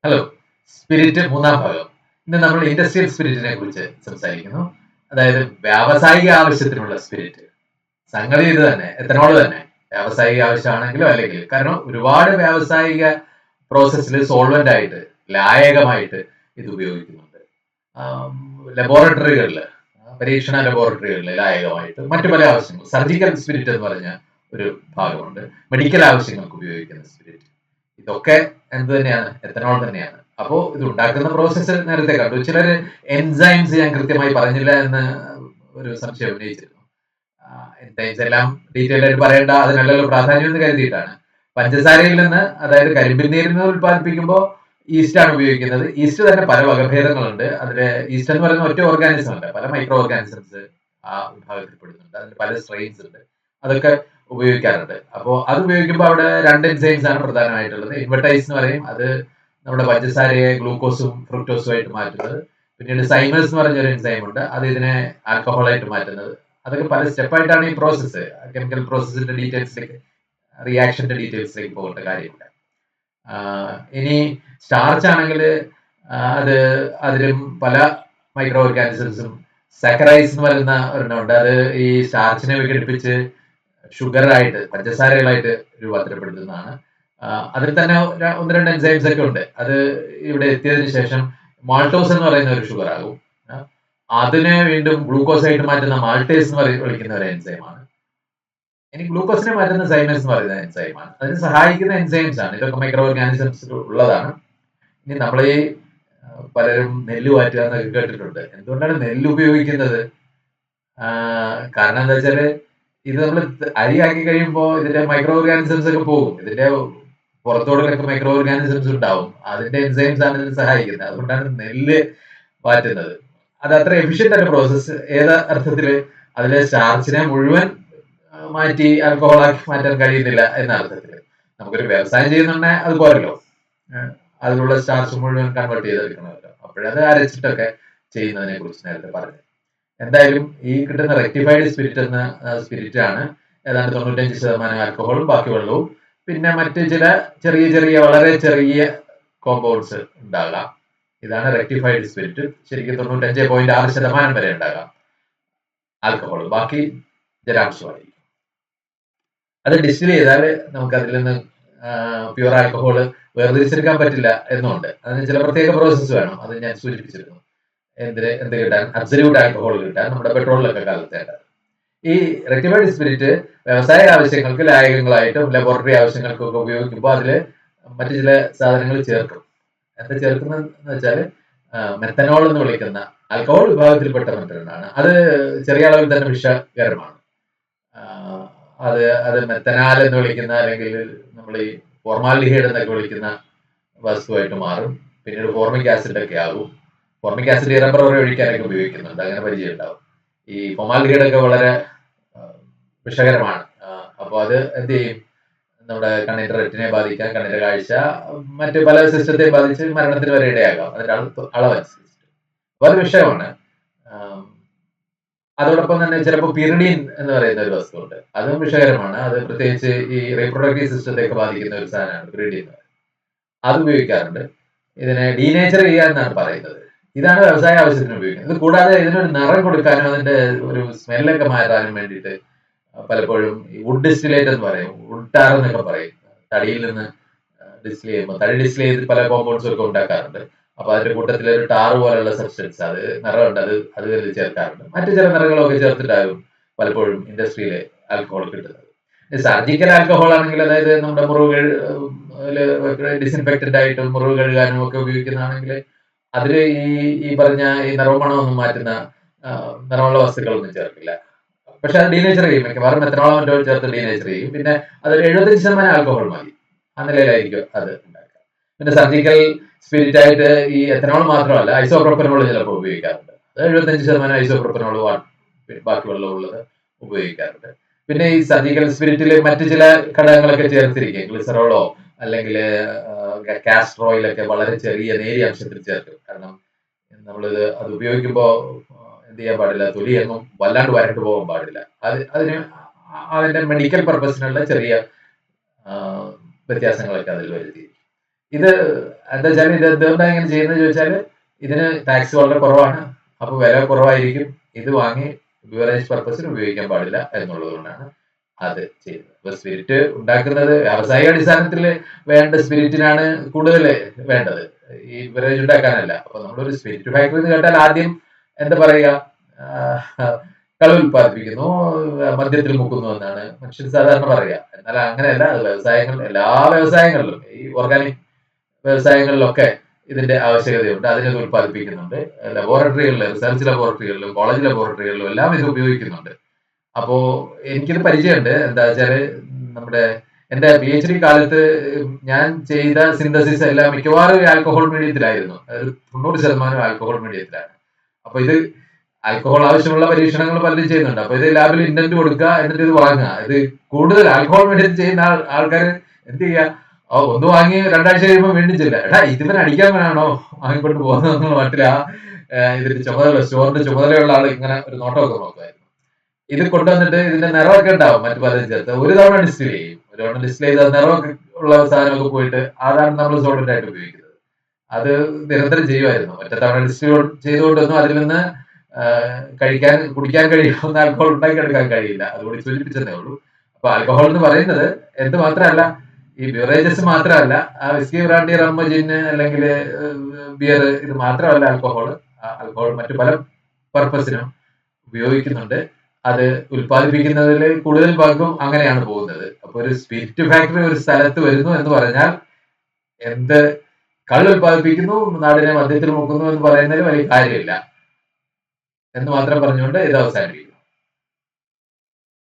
Hello, spirit മൂന്നാം ഭാഗം. ഇന്ന് നമ്മൾ ഇൻഡസ്ട്രിയൽ സ്പിരിറ്റിനെ കുറിച്ച് സംസാരിക്കുന്നു. അതായത് വ്യാവസായിക ആവശ്യത്തിനുള്ള സ്പിരിറ്റ്. സംഗതി ഇത് തന്നെ, എത്തനോൾ തന്നെ. വ്യാവസായിക ആവശ്യമാണെങ്കിലും അല്ലെങ്കിൽ കാരണം ഒരുപാട് വ്യാവസായിക പ്രോസസ്സിൽ സോൾവെന്റ് ആയിട്ട്, ലായകമായിട്ട് ഇത് ഉപയോഗിക്കുന്നുണ്ട്. ലബോറട്ടറികളിൽ, പരീക്ഷണ ലബോറട്ടറികളിൽ ലായകമായിട്ട് മറ്റു പല ആവശ്യങ്ങൾ, സർജിക്കൽ സ്പിരിറ്റ് എന്ന് പറഞ്ഞ ഒരു ഭാഗമുണ്ട്. മെഡിക്കൽ ആവശ്യങ്ങൾക്ക് ഉപയോഗിക്കുന്ന സ്പിരിറ്റ്. ഇതൊക്കെ എന്ത് തന്നെയാണ്? എത്തനോൾ തന്നെയാണ്. അപ്പോ ഇത് ഉണ്ടാക്കുന്ന പ്രോസസ്സ് നേരത്തെ കണ്ടു. ചിലര് എൻസൈംസ് ഞാൻ കൃത്യമായി പറഞ്ഞില്ല എന്ന് ഒരു സംശയം ഉന്നയിച്ചിരുന്നു. എൻസൈംസ് എല്ലാം ഡീറ്റെയിൽ ആയിട്ട് പറയേണ്ട, അതിനല്ലല്ലോ പ്രാധാന്യം എന്ന് കരുതിയിട്ടാണ്. പഞ്ചസാരയിൽ നിന്ന്, അതായത് കരിമ്പിൻ നീരിൽ നിന്ന് ഉൽപ്പാദിപ്പിക്കുമ്പോൾ ഈസ്റ്റ് ആണ് ഉപയോഗിക്കുന്നത്. ഈസ്റ്റ് തന്നെ പല വകഭേദങ്ങളുണ്ട്. അതില് ഈസ്റ്റ് എന്ന് പറയുന്ന ഒറ്റ ഓർഗാനിസം അല്ല, പല മൈക്രോ ഓർഗാനിസംസ് ആ വിഭാഗത്തിൽപ്പെടുന്നുണ്ട്. അതിന് പല സ്ട്രെയിൻസ് ഉണ്ട്. അതൊക്കെ ഉപയോഗിക്കാറുണ്ട്. അപ്പോൾ അത് ഉപയോഗിക്കുമ്പോൾ അവിടെ രണ്ട് എൻസൈംസ് ആണ് പ്രധാനമായിട്ടുള്ളത്. ഇൻവെർട്ടൈസ് എന്ന് പറയും, അത് നമ്മുടെ പഞ്ചസാരയെ ഗ്ലൂക്കോസും ഫ്രക്ടോസും ആയിട്ട് മാറ്റുന്നത്. പിന്നീട് സൈമേഴ്സ് എന്ന് പറഞ്ഞൊരു എൻസൈം ഉണ്ട്, അത് ഇതിനെ ആൽക്കഹോളായിട്ട് മാറ്റുന്നത്. അതൊക്കെ പല സ്റ്റെപ്പായിട്ടാണ് ഈ പ്രോസസ്സ്. കെമിക്കൽ പ്രോസസ്സിന്റെ ഡീറ്റെയിൽസിലേക്ക്, റിയാക്ഷന്റെ ഡീറ്റെയിൽസിലേക്ക് പോകേണ്ട കാര്യമില്ല. ഇനി സ്റ്റാർച്ച് ആണെങ്കിൽ അത് അതിലും പല മൈക്രോ ഓർഗാനിസംസും സാക്കറൈസ് എന്ന് പറയുന്ന ഒരെണ്ണമുണ്ട്. അത് ഈ സ്റ്റാർച്ചിനെ വിഘടിപ്പിച്ച് ഷുഗറായിട്ട്, പഞ്ചസാരകളായിട്ട് രൂപാന്തരപ്പെടുത്തുന്നതാണ്. അതിൽ തന്നെ ഒന്ന് രണ്ട് എൻസൈംസ് ഒക്കെ ഉണ്ട്. അത് ഇവിടെ എത്തിയതിനു ശേഷം മാൾട്ടോസ് എന്ന് പറയുന്ന ഒരു ഷുഗർ ആകും. അതിനെ വീണ്ടും ഗ്ലൂക്കോസ് ആയിട്ട് മാറ്റുന്ന മാൾട്ടേസ് എന്ന് വിളിക്കുന്ന ഒരു എൻസൈമാണ്. ഇനി ഗ്ലൂക്കോസിനെ മാറ്റുന്ന സൈമേഴ്സ് എന്ന് പറയുന്ന എൻസൈമാണ്. അതിന് സഹായിക്കുന്ന എൻസൈംസ് ആണ്. ഇതൊക്കെ മൈക്രോ ഓർഗാനിസംസ് ഉള്ളതാണ്. ഇനി നമ്മൾ ഈ പലരും നെല്ല് മാറ്റുക എന്നൊക്കെ കേട്ടിട്ടുണ്ട്. എന്തുകൊണ്ടാണ് നെല്ല് ഉപയോഗിക്കുന്നത്? കാരണം എന്താ വെച്ചാല് ഇത് നമ്മൾ അരിയാക്കി കഴിയുമ്പോൾ ഇതിന്റെ മൈക്രോ ഓർഗാനിസംസ് ഒക്കെ പോകും. ഇതിന്റെ പുറത്തോടൊക്കെ മൈക്രോ ഓർഗാനിസംസ് ഉണ്ടാവും. അതിന്റെ എൻസൈംസ് ആണ് ഇതിന് സഹായിക്കുന്നത്. അതുകൊണ്ടാണ് നെല്ല് മാറ്റുന്നത്. അത് അത്ര എഫിഷ്യന്റ് ആയിട്ട് പ്രോസസ്സ്. ഏത് അർത്ഥത്തില് അതിലെ സ്റ്റാർച്ചിനെ മുഴുവൻ മാറ്റി ആൽക്കഹോളാക്കി മാറ്റാൻ കഴിയുന്നില്ല എന്ന അർത്ഥത്തില്. നമുക്കൊരു വ്യവസായം ചെയ്യുന്നുണ്ടെങ്കിൽ അത് പോരല്ലോ. അതിലുള്ള സ്റ്റാർച്ച് മുഴുവൻ കൺവേർട്ട് ചെയ്തെടുക്കണമല്ലോ. അപ്പോഴത് അരച്ചിട്ടൊക്കെ ചെയ്യുന്നതിനെ കുറിച്ച് നേരത്തെ പറഞ്ഞു. എന്തായാലും ഈ കിട്ടുന്ന റെക്ടിഫൈഡ് സ്പിരിറ്റ് എന്ന സ്പിരിറ്റ് ആണ് ഏതാണ്ട് 95% ആൽക്കഹോളും ബാക്കി വെള്ളവും, പിന്നെ മറ്റ് ചില ചെറിയ ചെറിയ വളരെ ചെറിയ കോമ്പൗണ്ട്സ് ഉണ്ടാകാം. ഇതാണ് റെക്ടിഫൈഡ് സ്പിരിറ്റ്. ശരിക്കും 95.6% വരെ ഉണ്ടാകാം ആൽക്കഹോൾ, ബാക്കി ജലാംശമായിരിക്കും. അത് ഡിസ്റ്റിൽ ചെയ്താൽ നമുക്ക് അതിൽ നിന്ന് പ്യുവർ ആൽക്കഹോൾ വേർതിരിച്ചെടുക്കാൻ പറ്റില്ല എന്നുണ്ട്. അതിന് ചില പ്രത്യേക പ്രോസസ്സ് വേണം. അത് ഞാൻ സൂചിപ്പിച്ചിരുന്നു. എന്ത് കിട്ടാൻ? അബ്സല്യൂട്ട് ആൽക്കഹോൾ കിട്ടാൻ നമ്മുടെ പെട്രോളിലൊക്കെ കലർത്തേണ്ടത്. ഈ റെക്ടിഫൈഡ് സ്പിരിറ്റ് വ്യവസായ ആവശ്യങ്ങൾക്ക്, ലായകങ്ങളായിട്ടും ലബോറട്ടറി ആവശ്യങ്ങൾക്കൊക്കെ ഉപയോഗിക്കുമ്പോൾ അതിൽ മറ്റു ചില സാധനങ്ങൾ ചേർക്കും. എന്താ ചേർക്കുന്നതെന്ന് വെച്ചാൽ മെത്തനോൾ എന്ന് വിളിക്കുന്ന ആൽക്കഹോൾ വിഭാഗത്തിൽപ്പെട്ട മെത്തനാണ്. അത് ചെറിയ അളവിൽ തന്നെ വിഷകരമാണ്. അത് മെത്തനാൽ എന്ന് വിളിക്കുന്ന, അല്ലെങ്കിൽ നമ്മൾ ഈ ഫോർമാൽഡിഹൈഡ് എന്നൊക്കെ വിളിക്കുന്ന വസ്തുവായിട്ട് മാറും. പിന്നീട് ഫോർമിക് ആസിഡ് ഒക്കെ ആകും. ഫോർമിക് ആസിഡ് റബ്ബർ ഒഴിക്കാനൊക്കെ ഉപയോഗിക്കുന്നുണ്ട്. അങ്ങനെ പരിചയം ഉണ്ടാവും. ഈ ഫോർമാൽഡിഹൈഡ് ഒക്കെ വളരെ വിഷകരമാണ്. അപ്പോൾ അത് എന്ത് ചെയ്യും? നമ്മുടെ കണ്ണിന്റെ റെറ്റിനെ ബാധിക്കാം, കണ്ണിന്റെ കാഴ്ച, മറ്റ് പല സിസ്റ്റത്തെ ബാധിച്ച് മരണത്തിന് വരെ ഇടയാകാം. അതിന്റെ അളവനുസരിച്ചിട്ട്. അപ്പൊ അത് വിഷയമാണ്. അതോടൊപ്പം തന്നെ ചിലപ്പോൾ പിറിഡീൻ എന്ന് പറയുന്ന ഒരു വസ്തുണ്ട്. അതും വിഷകരമാണ്. അത് പ്രത്യേകിച്ച് ഈ റീപ്രൊഡക്റ്റീവ് സിസ്റ്റത്തെയൊക്കെ ബാധിക്കുന്ന ഒരു സാധനമാണ് പിറിഡീൻ. അത് ഉപയോഗിക്കാറുണ്ട്. ഇതിനെ ഡീനേച്ചർ ചെയ്യുക എന്നാണ് പറയുന്നത്. ഇതാണ് വ്യവസായ ആവശ്യത്തിന് ഉപയോഗിക്കുന്നത്. ഇത് കൂടാതെ ഇതിനൊരു നിറം കൊടുക്കാനും അതിന്റെ ഒരു സ്മെല്ലൊക്കെ മാറ്റാനും വേണ്ടിയിട്ട് പലപ്പോഴും വുഡ് ഡിസ്റ്റിലേറ്റ് എന്ന് പറയും, വുഡ് ടാർ എന്നൊക്കെ പറയും. തടിയിൽ നിന്ന് ഡിസ്റ്റിൽ ചെയ്യുമ്പോൾ, തടി ഡിസ്റ്റിൽ ചെയ്ത് പല കോമ്പൗണ്ട്സും ഒക്കെ ഉണ്ടാക്കാറുണ്ട്. അപ്പൊ അതിന്റെ കൂട്ടത്തിൽ ഒരു ടാർ പോലുള്ള സബ്സ്റ്റൻസ്, അത് നിറമുണ്ട്, അത് ചേർക്കാറുണ്ട്. മറ്റു ചില നിറങ്ങളൊക്കെ ചേർത്തിട്ടാകും പലപ്പോഴും ഇൻഡസ്ട്രിയിലെ ആൽക്കഹോൾ കിട്ടുന്നത്. സർജിക്കൽ ആൽക്കഹോൾ ആണെങ്കിൽ, അതായത് നമ്മുടെ മുറിവുകൾ ഡിസിൻഫെക്റ്റന്റ് ആയിട്ടും മുറിവ് കഴുകാനും ഒക്കെ ഉപയോഗിക്കുന്നതാണെങ്കിൽ അതില് ഈ പറഞ്ഞ ഈ നിറമണമൊന്നും മാറ്റുന്ന നിറമുള്ള വസ്തുക്കളൊന്നും ചേർക്കില്ല. പക്ഷെ അത് ഡീനേച്ചർ ചെയ്യും. മിക്കവാറും മെത്തനോളോ മറ്റോ ചേർത്ത് ഡീനേച്ചർ ചെയ്യും. പിന്നെ അതൊരു 75% ആൽക്കഹോൾ മതി. ആ നിലയിലായിരിക്കും അത് ഉണ്ടാക്കുക. പിന്നെ സർജിക്കൽ സ്പിരിറ്റ് ആയിട്ട് ഈ എത്തനോൾ മാത്രമല്ല, ഐസോപ്രോപ്പനോൾ ചിലപ്പോൾ ഉപയോഗിക്കാറുണ്ട്. അത് 75% ഐസോപ്രോപ്പനോൾ ബാക്കിയുള്ള ഉള്ളത് ഉപയോഗിക്കാറുണ്ട്. പിന്നെ ഈ സർജിക്കൽ സ്പിരിറ്റിൽ മറ്റു ചില ഘടകങ്ങളൊക്കെ ചേർത്തിരിക്കും. ഗ്ലിസറോളോ അല്ലെങ്കിൽ കാസ്റ്റർ ഓയിലൊക്കെ വളരെ ചെറിയ നേരിയ അംശത്തിൽ ചേർക്കും. കാരണം അത് ഉപയോഗിക്കുമ്പോൾ എന്ത് ചെയ്യാൻ പാടില്ല? തൊലി എങ്ങും വല്ലാണ്ട് വരണ്ടു പോകാൻ പാടില്ല. അതിന്റെ മെഡിക്കൽ പർപ്പസിനുള്ള ചെറിയ വ്യത്യാസങ്ങളൊക്കെ അതിൽ വരുത്തി. ഇത് എന്താ വെച്ചാൽ ഇത് എന്തുകൊണ്ടാണ് ഇങ്ങനെ ചെയ്യുന്നത് ചോദിച്ചാൽ ഇതിന് ടാക്സ് വളരെ കുറവാണ്, അപ്പൊ വില കുറവായിരിക്കും, ഇത് വാങ്ങി ബിവറേജ് പർപ്പസിന് ഉപയോഗിക്കാൻ പാടില്ല എന്നുള്ളത് കൊണ്ടാണ് അത് ചെയ്യുന്നത്. അപ്പൊ സ്പിരിറ്റ് ഉണ്ടാക്കുന്നത് വ്യാവസായിക അടിസ്ഥാനത്തിൽ വേണ്ട സ്പിരിറ്റിനാണ് കൂടുതൽ വേണ്ടത്, ഈ ബിവറേജ് ഉണ്ടാക്കാനല്ല. അപ്പൊ നമ്മളൊരു സ്പിരിറ്റ് ഫാക്ടറി എന്ന് കേട്ടാൽ ആദ്യം എന്താ പറയുക, കള ഉൽപ്പാദിപ്പിക്കുന്നു, മദ്യത്തിൽ മുക്കുന്നു എന്നാണ് മനുഷ്യർ സാധാരണ പറയുക. എന്നാൽ അങ്ങനെയല്ല, അത് വ്യവസായങ്ങൾ, എല്ലാ വ്യവസായങ്ങളിലും, ഈ ഓർഗാനിക് വ്യവസായങ്ങളിലൊക്കെ ഇതിന്റെ ആവശ്യകതയുണ്ട്, അതിനത് ഉൽപ്പാദിപ്പിക്കുന്നുണ്ട്. ലബോറട്ടറികളിൽ, റിസർച്ച് ലബോറട്ടറികളിലും കോളേജ് ലബോറട്ടറികളിലും എല്ലാം ഇത് ഉപയോഗിക്കുന്നുണ്ട്. അപ്പോ എനിക്കിത് പരിചയമുണ്ട്. എന്താ വെച്ചാല് നമ്മുടെ എന്റെ പി എച്ച് ഡി കാലത്ത് ഞാൻ ചെയ്ത സിന്തസിസ് എല്ലാം മിക്കവാറും ആൽക്കഹോൾ മീഡിയത്തിലായിരുന്നു. ഒരു 90% ആൽക്കഹോൾ മീഡിയത്തിലാണ്. അപ്പൊ ഇത് ആൽക്കഹോൾ ആവശ്യമുള്ള പരീക്ഷണങ്ങൾ പലരും ചെയ്യുന്നുണ്ട്. അപ്പൊ ഇത് ലാബിൽ ഇന്റന്റ് കൊടുക്കുക, എന്നിട്ട് ഇത് വാങ്ങുക. ഇത് കൂടുതൽ ആൽക്കഹോൾ മീഡിയത്തിൽ ചെയ്യുന്ന ആൾക്കാർ എന്ത് ചെയ്യുക, ഒന്ന് വാങ്ങി 2 ആഴ്ച കഴിയുമ്പോൾ വീണ്ടും ചെല്ലുക, എടാ ഇതിവൻ അടിക്കാൻ വേണോ വാങ്ങിക്കൊണ്ട് പോകുന്നതെന്നുള്ള മട്ടിലാ ഇതിന്റെ ചുമതല, സ്റ്റോറിന്റെ ചുമതലയുള്ള ആൾ ഇങ്ങനെ ഒരു നോട്ടമൊക്കെ നോക്കുമായിരുന്നു. ഇത് കൊണ്ടുവന്നിട്ട് ഇതിന്റെ നിറമൊക്കെ ഉണ്ടാവും മറ്റു പലരും ചേർത്ത് ഒരു തവണ ഡിസ്പ്ലേ ചെയ്യും. ഒരു തവണ ഡിസ്പ്ലേ ചെയ്ത നിറമൊക്കെ ഉള്ള സാധനമൊക്കെ പോയിട്ട് അതാണ് നമ്മൾ സോളിഡ് ആയിട്ട് ഉപയോഗിക്കുന്നത്. അത് നിരന്തരം ചെയ്യുമായിരുന്നു. ഒറ്റ തവണ ഡിസ്പ്ലേ ചെയ്തുകൊണ്ടൊന്നും അതിൽ നിന്ന് കുടിക്കാൻ കഴിയുന്ന ആൽക്കഹോൾ ഉണ്ടാക്കിയെടുക്കാൻ കഴിയില്ല. അതുകൂടി സൂചിപ്പിച്ചതേ ഉള്ളൂ. അപ്പൊ ആൽക്കഹോൾ എന്ന് പറയുന്നത് എന്ത് മാത്രമല്ല, ഈ ബിവറേജസ് മാത്രമല്ല, ആ വിസ്കി, ബ്രാൻഡി, റമ്മ്, ജിന്ന് അല്ലെങ്കിൽ ബിയർ, ഇത് മാത്രമല്ല ആൽക്കഹോൾ. ആൽക്കഹോൾ മറ്റു പല പർപ്പസിനും ഉപയോഗിക്കുന്നുണ്ട്. അത് ഉൽപ്പാദിപ്പിക്കുന്നതിൽ കൂടുതൽ പങ്കും അങ്ങനെയാണ് പോകുന്നത്. അപ്പൊ ഒരു സ്പിരിറ്റ് ഫാക്ടറി ഒരു സ്ഥലത്ത് വരുന്നു എന്ന് പറഞ്ഞാൽ എന്ത് കള്ള് ഉൽപ്പാദിപ്പിക്കുന്നു, നാടിനെ മദ്യത്തിൽ മുക്കുന്നു എന്ന് പറയുന്നതിൽ വലിയ കാര്യമില്ല എന്ന് മാത്രം പറഞ്ഞുകൊണ്ട് ഇത് അവസാനിപ്പിക്കും.